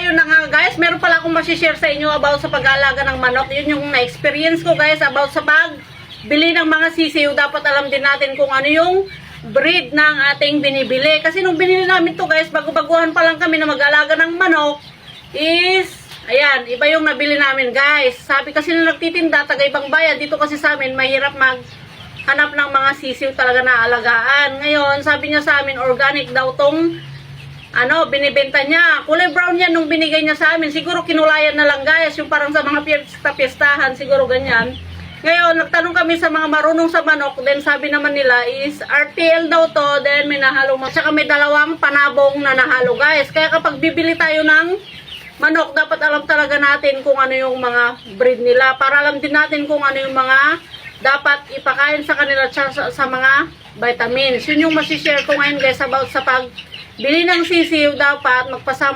ayun na nga guys, meron pala akong masishare sa inyo about sa pag-aalaga ng manok. Yun yung na-experience ko guys about sa pagbili ng mga sisiw. Dapat alam din natin kung ano yung breed ng ating binibili. Kasi nung binili namin to guys, bago-baguhan pa lang kami na mag-aalaga ng manok, is, ayan, iba yung nabili namin guys. Sabi kasi nung nagtitinda, taga ibang bayan, dito kasi sa amin, mahirap maghanap ng mga sisiw talaga na alagaan. Ngayon, sabi niya sa amin, organic daw tong binibenta niya. Kulay brown yan nung binigay niya sa amin. Siguro kinulayan na lang guys, yung parang sa mga piyestahan, siguro ganyan. Ngayon, nagtanong kami sa mga marunong sa manok, then sabi naman nila is RTL daw to, then may nahalo. Tsaka may dalawang panabong na nahalo guys. Kaya kapag bibili tayo ng manok, dapat alam talaga natin kung ano yung mga breed nila. Para alam din natin kung ano yung mga dapat ipakain sa kanila sa mga vitamins. Yun yung masishare ko ngayon guys about sa pagbili ng sisiw. Dapat magpasama